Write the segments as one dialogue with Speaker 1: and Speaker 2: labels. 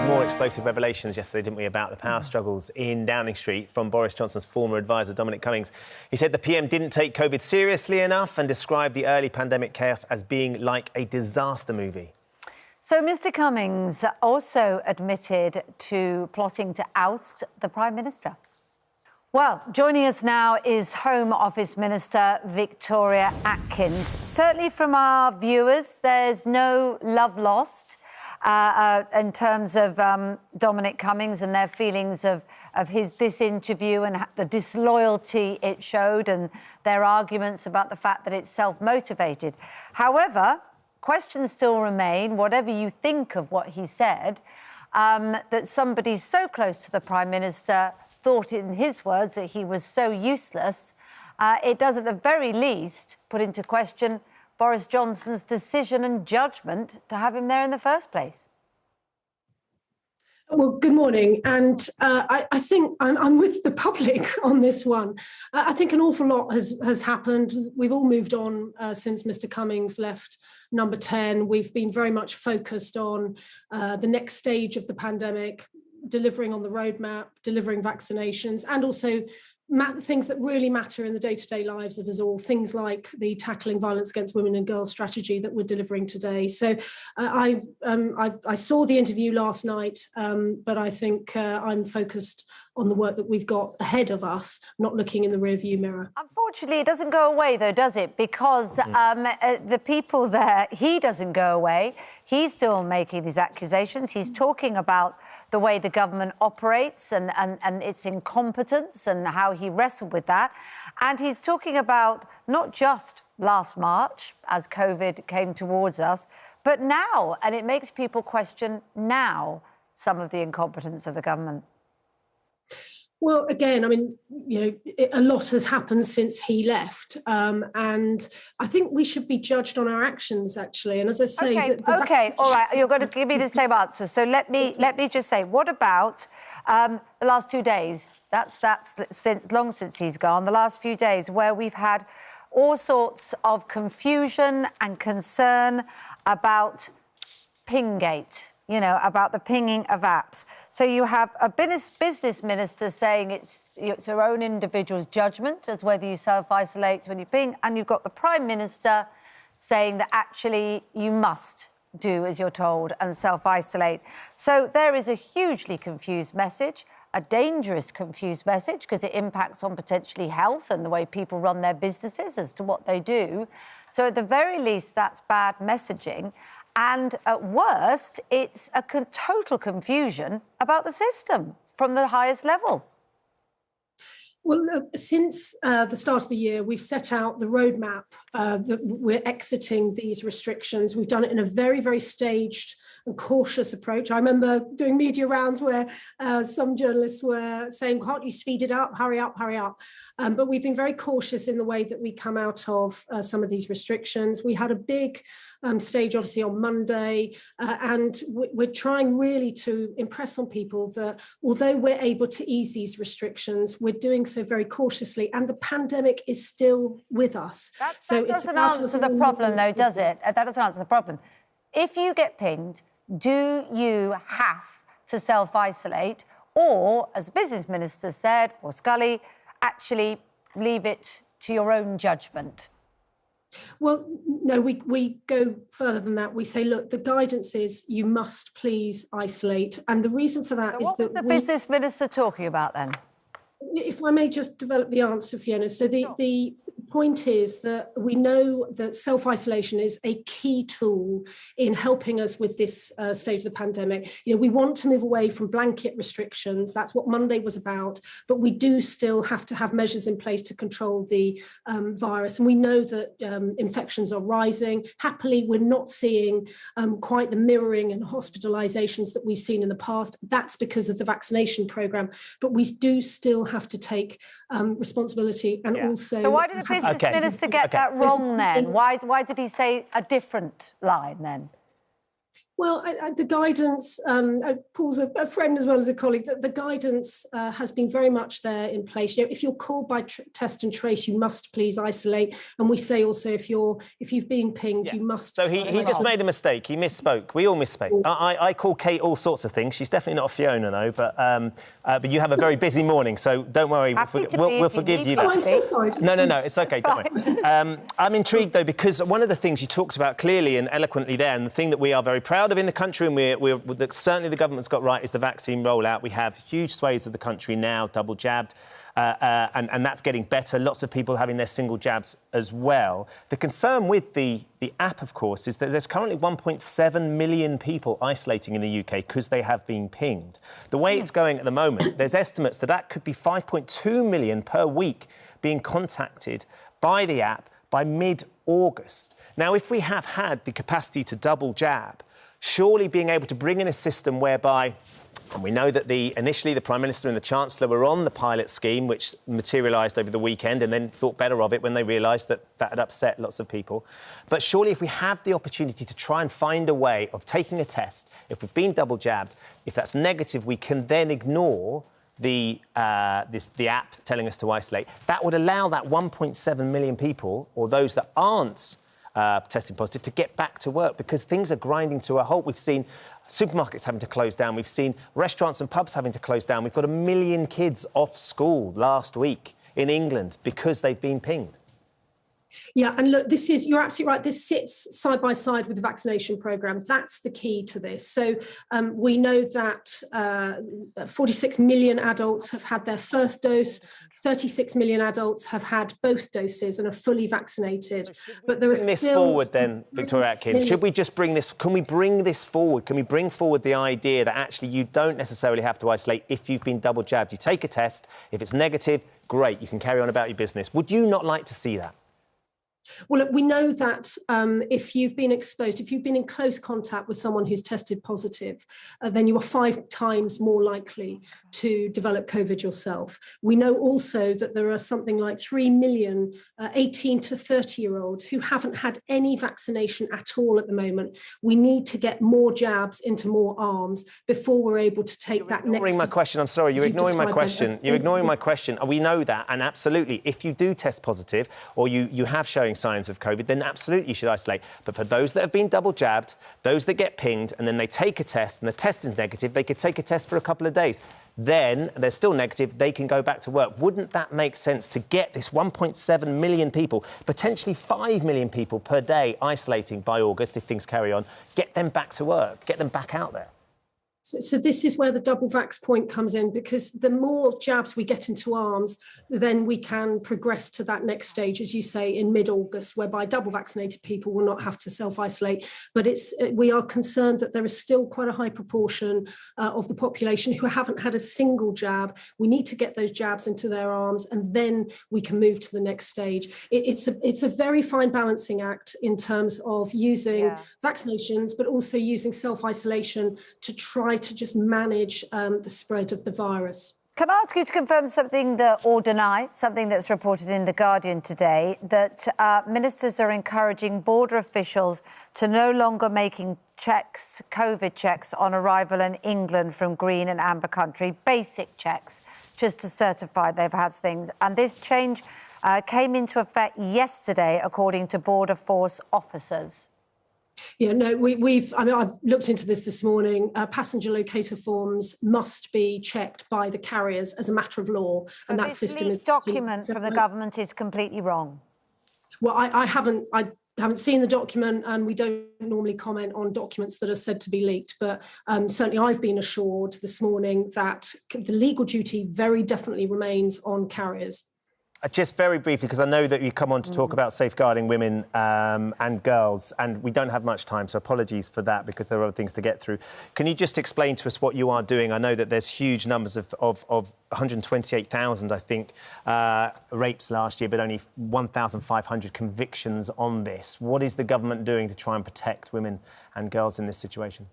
Speaker 1: More explosive revelations yesterday, didn't we, about the power struggles in Downing Street from Boris Johnson's former advisor, Dominic Cummings. He said the PM didn't take COVID seriously enough and described the early pandemic chaos as being like a disaster movie.
Speaker 2: So Mr Cummings also admitted to plotting to oust the Prime Minister. Well, joining us now is Home Office Minister Victoria Atkins. Certainly from our viewers, there's no love lost in terms of Dominic Cummings and their feelings of this interview and the disloyalty it showed and their arguments about the fact that it's self-motivated. However, questions still remain, whatever you think of what he said, that somebody so close to the Prime Minister thought, in his words, that he was so useless. It does, at the very least, put into question Boris Johnson's decision and judgment to have him there in the first place.
Speaker 3: Well, good morning. And I think I'm with the public on this one. I think an awful lot has happened. We've all moved on since Mr Cummings left Number 10. We've been very much focused on the next stage of the pandemic, delivering on the roadmap, delivering vaccinations, and also things that really matter in the day-to-day lives of us all, things like the tackling violence against women and girls strategy that we're delivering today. So I saw the interview last night, but I think I'm focused on the work that we've got ahead of us, not looking in the rearview mirror.
Speaker 2: Unfortunately, it doesn't go away, though, does it? Because the people there, he doesn't go away. He's still making these accusations. He's talking about the way the government operates and its incompetence and how he wrestled with that. And he's talking about not just last March, as COVID came towards us, but now. And it makes people question now some of the incompetence of the government.
Speaker 3: Well, again, I mean, a lot has happened since he left, and I think we should be judged on our actions, actually. And as I say,
Speaker 2: all right, you're going to give me the same answer. So let me just say, what about the last 2 days? That's long since he's gone. The last few days, where we've had all sorts of confusion and concern about Pinggate. About the pinging of apps. So you have a business minister saying it's your own individual's judgment as whether you self-isolate when you ping, and you've got the Prime Minister saying that actually you must do as you're told and self-isolate. So there is a hugely confused message, a dangerous confused message, because it impacts on potentially health and the way people run their businesses as to what they do. So at the very least, that's bad messaging. And at worst, it's a total confusion about the system from the highest level.
Speaker 3: Well, look, since the start of the year, we've set out the roadmap that we're exiting these restrictions. We've done it in a very, very staged and cautious approach. I remember doing media rounds where some journalists were saying, can't you speed it up, hurry up, hurry up. But we've been very cautious in the way that we come out of some of these restrictions. We had a big stage, obviously, on Monday, and we're trying really to impress on people that although we're able to ease these restrictions, we're doing so very cautiously, and the pandemic is still with us.
Speaker 2: That doesn't answer the problem, though, does it? That doesn't answer the problem. If you get pinged, do you have to self-isolate, or, as the business minister said, or Scully, actually leave it to your own judgment?
Speaker 3: Well, no, we go further than that. We say, look, the guidance is you must please isolate. And the reason for that is that... What
Speaker 2: was the business minister talking about then?
Speaker 3: If I may just develop the answer, Fiona. So the point is that we know that self-isolation is a key tool in helping us with this stage of the pandemic. We want to move away from blanket restrictions. That's what Monday was about. But we do still have to have measures in place to control the virus. And we know that infections are rising. Happily, we're not seeing quite the mirroring and hospitalizations that we've seen in the past. That's because of the vaccination program. But we do still have to take responsibility and also...
Speaker 2: So why did the business minister get that wrong then? Why did he say a different line then?
Speaker 3: Well, the guidance, Paul's a friend as well as a colleague, the guidance has been very much there in place. If you're called by test and trace, you must please isolate. And we say also if you've been pinged, you must.
Speaker 1: So he just made a mistake. He misspoke. We all misspoke. I call Kate all sorts of things. She's definitely not a Fiona, though. But you have a very busy morning, so don't worry. We'll forgive you that.
Speaker 3: Oh, I'm so sorry.
Speaker 1: No, it's OK. Don't worry. I'm intrigued, though, because one of the things you talked about clearly and eloquently there, and the thing that we are very proud of in the country, and certainly the government's got right, is the vaccine rollout. We have huge swathes of the country now double jabbed, and that's getting better. Lots of people having their single jabs as well. The concern with the app, of course, is that there's currently 1.7 million people isolating in the UK because they have been pinged. The way it's going at the moment, there's estimates that could be 5.2 million per week being contacted by the app by mid-August. Now, if we have had the capacity to double jab, surely being able to bring in a system whereby, and we know that initially the Prime Minister and the Chancellor were on the pilot scheme, which materialised over the weekend, and then thought better of it when they realised that had upset lots of people. But surely if we have the opportunity to try and find a way of taking a test, if we've been double jabbed, if that's negative, we can then ignore the app telling us to isolate. That would allow that 1.7 million people, or those that aren't testing positive, to get back to work, because things are grinding to a halt. We've seen supermarkets having to close down. We've seen restaurants and pubs having to close down. We've got 1 million kids off school last week in England because they've been pinged.
Speaker 3: Yeah, and look, you're absolutely right. This sits side by side with the vaccination programme. That's the key to this. So we know that 46 million adults have had their first dose, 36 million adults have had both doses and are fully vaccinated. But there are still... Bring this
Speaker 1: forward then, Victoria Atkins. Should we just bring this... Can we bring this forward? Can we bring forward the idea that actually you don't necessarily have to isolate if you've been double jabbed? You take a test. If it's negative, great, you can carry on about your business. Would you not like to see that?
Speaker 3: Well, look, we know that if you've been exposed, if you've been in close contact with someone who's tested positive, then you are 5 times more likely to develop COVID yourself. We know also that there are something like 3 million 18 to 30-year-olds who haven't had any vaccination at all at the moment. We need to get more jabs into more arms before we're able to take that next...
Speaker 1: You're ignoring my question. I'm sorry, you're ignoring my question. You're ignoring my question. We know that, and absolutely, if you do test positive or you have showing signs of COVID, then absolutely you should isolate. But for those that have been double jabbed, those that get pinged and then they take a test and the test is negative, they could take a test for a couple of days. Then they're still negative, they can go back to work. Wouldn't that make sense to get this 1.7 million people, potentially 5 million people per day isolating by August if things carry on, get them back to work, get them back out there?
Speaker 3: So this is where the double vax point comes in, because the more jabs we get into arms, then we can progress to that next stage, as you say, in mid-August, whereby double vaccinated people will not have to self-isolate. But we are concerned that there is still quite a high proportion of the population who haven't had a single jab. We need to get those jabs into their arms, and then we can move to the next stage. It's a very fine balancing act in terms of using vaccinations, but also using self-isolation to try to just manage the spread of the virus.
Speaker 2: Can I ask you to confirm something or deny something that's reported in The Guardian today, that ministers are encouraging border officials to no longer making checks, COVID checks, on arrival in England from green and amber country, basic checks, just to certify they've had things. And this change came into effect yesterday, according to Border Force officers.
Speaker 3: Yeah, no, I've looked into this morning. Passenger locator forms must be checked by the carriers as a matter of law, so and that system is...
Speaker 2: This document from the government is completely wrong.
Speaker 3: Well, I haven't seen the document, and we don't normally comment on documents that are said to be leaked. But certainly, I've been assured this morning that the legal duty very definitely remains on carriers.
Speaker 1: Just very briefly, because I know that you come on to talk about safeguarding women and girls, and we don't have much time, so apologies for that, because there are other things to get through. Can you just explain to us what you are doing? I know that there's huge numbers of 128,000, I think, rapes last year, but only 1,500 convictions on this. What is the government doing to try and protect women and girls in this situation?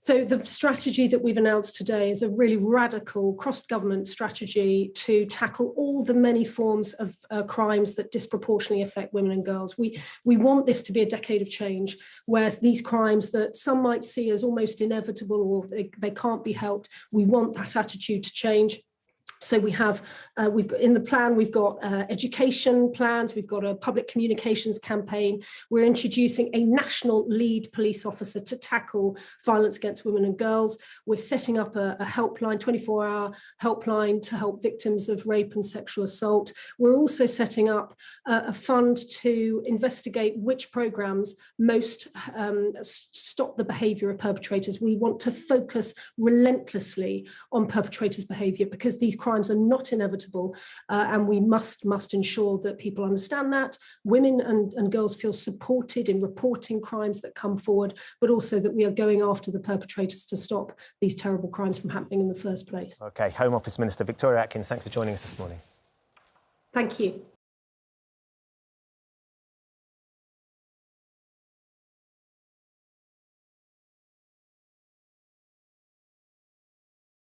Speaker 3: So the strategy that we've announced today is a really radical cross-government strategy to tackle all the many forms of crimes that disproportionately affect women and girls. We want this to be a decade of change, where these crimes that some might see as almost inevitable or they can't be helped, we want that attitude to change. So we've got in the plan, we've got education plans, we've got a public communications campaign. We're introducing a national lead police officer to tackle violence against women and girls. We're setting up a helpline, 24-hour helpline to help victims of rape and sexual assault. We're also setting up a fund to investigate which programmes most stop the behaviour of perpetrators. We want to focus relentlessly on perpetrators' behaviour because these crimes are not inevitable, and we must ensure that people understand that, women and girls feel supported in reporting crimes that come forward, but also that we are going after the perpetrators to stop these terrible crimes from happening in the first place.
Speaker 1: OK, Home Office Minister Victoria Atkins, thanks for joining us this morning.
Speaker 3: Thank you.